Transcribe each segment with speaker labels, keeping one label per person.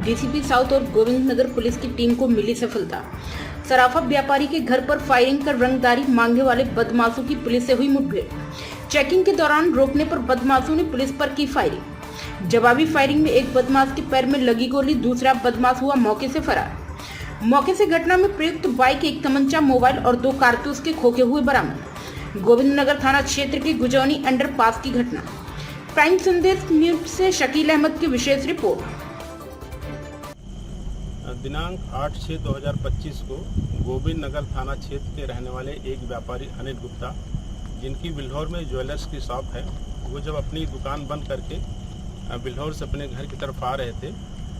Speaker 1: DCP south और Govind Nagar police की team को मिली सफलता। सराफा व्यापारी के घर पर फायरिंग कर रंगदारी मांगने वाले बदमाशों की पुलिस से हुई मुठभेड़। चेकिंग के दौरान रोकने पर बदमाशों ने पुलिस पर की फायरिंग। जवाबी फायरिंग में एक बदमाश के पैर में लगी गोली, दूसरा बदमाश हुआ मौके से फरार। मौके से घटना में प्रयुक्त बाइक, एक तमंचा, मोबाइल और 2 कारतूस के खोखे हुए बरामद। गोविंद नगर थाना क्षेत्र के गुजौनी अंडरपास की घटना। प्राइम संदेश न्यूज से शकील अहमद की विशेष रिपोर्ट।
Speaker 2: दिनांक 8/6/2025 को गोविंद नगर थाना क्षेत्र के रहने वाले एक व्यापारी अनिल गुप्ता, जिनकी बिल्हौर में ज्वेलर्स की शॉप है, वो जब अपनी दुकान बंद करके बिल्हौर से अपने घर की तरफ आ रहे थे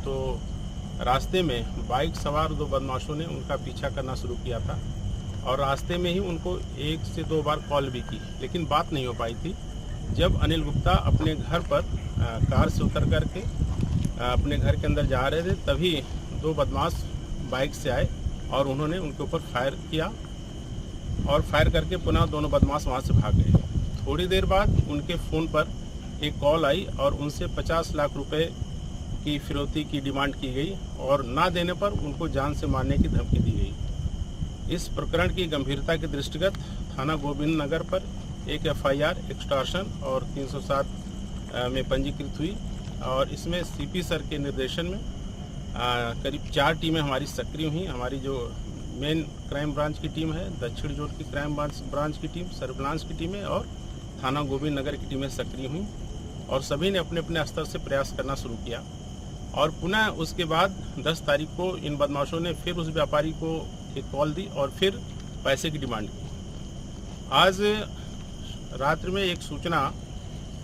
Speaker 2: तो रास्ते में बाइक सवार 2 बदमाशों ने उनका पीछा करना शुरू किया था और रास्ते में ही उनको 1 से 2 बार कॉल भी की, लेकिन बात नहीं हो पाई थी। जब अनिल गुप्ता अपने घर पर कार से उतर करके अपने घर के अंदर जा रहे थे, तभी 2 बदमाश बाइक से आए और उन्होंने उनके ऊपर फायर किया और फायर करके पुनः दोनों बदमाश वहां से भाग गए। थोड़ी देर बाद उनके फ़ोन पर एक कॉल आई और उनसे 50 लाख रुपए की फिरौती की डिमांड की गई और ना देने पर उनको जान से मारने की धमकी दी गई। इस प्रकरण की गंभीरता के दृष्टिगत थाना गोविंद नगर पर एक FIR एक्सटॉर्शन और 307 में पंजीकृत हुई और इसमें CP सर के निर्देशन में करीब 4 टीमें हमारी सक्रिय हुई। हमारी जो मेन क्राइम ब्रांच की टीम है, दक्षिण जोन की क्राइम ब्रांच की टीम, सर्विलांस की टीमें और थाना गोविंद नगर की टीमें सक्रिय हुई और सभी ने अपने अपने स्तर से प्रयास करना शुरू किया। और पुनः उसके बाद 10 तारीख को इन बदमाशों ने फिर उस व्यापारी को एक कॉल दी और फिर पैसे की डिमांड की। आज रात्रि में एक सूचना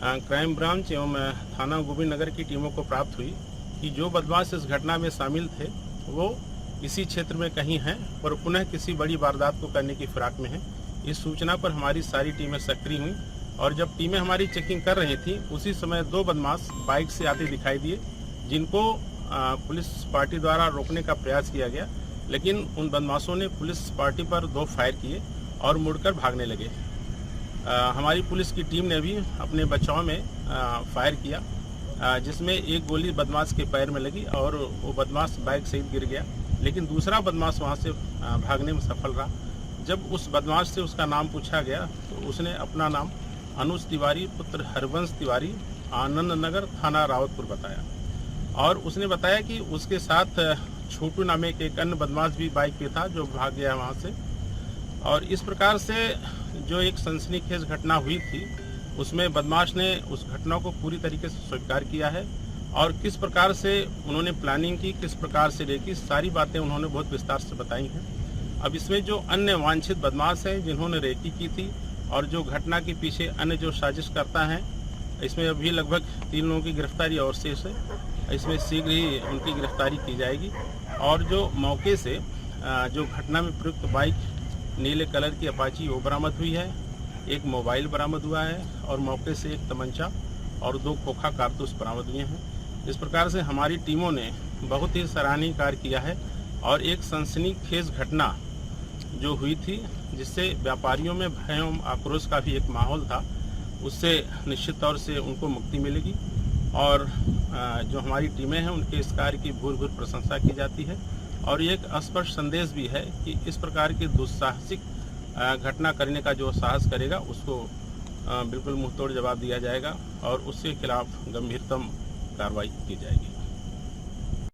Speaker 2: क्राइम ब्रांच एवं थाना गोविंद नगर की टीमों को प्राप्त हुई कि जो बदमाश इस घटना में शामिल थे वो इसी क्षेत्र में कहीं हैं और पुनः किसी बड़ी वारदात को करने की फिराक में हैं। इस सूचना पर हमारी सारी टीमें सक्रिय हुई और जब टीमें हमारी चेकिंग कर रही थी, उसी समय 2 बदमाश बाइक से आते दिखाई दिए, जिनको पुलिस पार्टी द्वारा रोकने का प्रयास किया गया, लेकिन उन बदमाशों ने पुलिस पार्टी पर 2 फायर किए और मुड़कर भागने लगे। हमारी पुलिस की टीम ने भी अपने बचाव में फायर किया, जिसमें एक गोली बदमाश के पैर में लगी और वो बदमाश बाइक सहित गिर गया, लेकिन दूसरा बदमाश वहां से भागने में सफल रहा। जब उस बदमाश से उसका नाम पूछा गया तो उसने अपना नाम अनुज तिवारी पुत्र हरवंश तिवारी, आनंद नगर, थाना रावतपुर बताया और उसने बताया कि उसके साथ छोटू नामे एक अन्य बदमाश भी बाइक पे था जो भाग गया वहां से। और इस प्रकार से जो एक सनसनीखेज घटना हुई थी, उसमें बदमाश ने उस घटना को पूरी तरीके से स्वीकार किया है और किस प्रकार से उन्होंने प्लानिंग की, किस प्रकार से रेकी, सारी बातें उन्होंने बहुत विस्तार से बताई हैं। अब इसमें जो अन्य वांछित बदमाश हैं जिन्होंने रेकी की थी और जो घटना के पीछे अन्य जो साजिश करता है, इसमें अभी लगभग 3 लोगों की गिरफ्तारी और शेष है। इसमें शीघ्र ही उनकी गिरफ्तारी की जाएगी और जो मौके से जो घटना में प्रयुक्त बाइक नीले कलर की अपाची वो बरामद हुई है, एक मोबाइल बरामद हुआ है और मौके से एक तमंचा और 2 खोखा कारतूस बरामद हुए हैं। इस प्रकार से हमारी टीमों ने बहुत ही सराहनीय कार्य किया है और एक सनसनीखेज घटना जो हुई थी, जिससे व्यापारियों में भय एवं आक्रोश का भी एक माहौल था, उससे निश्चित तौर से उनको मुक्ति मिलेगी और जो हमारी टीमें हैं उनके इस कार्य की भूर प्रशंसा की जाती है और ये एक स्पष्ट संदेश भी है कि इस प्रकार की दुस्साहसिक घटना करने का जो साहस करेगा उसको बिल्कुल मुंहतोड़ जवाब दिया जाएगा और उसके खिलाफ गंभीरतम कार्रवाई की जाएगी।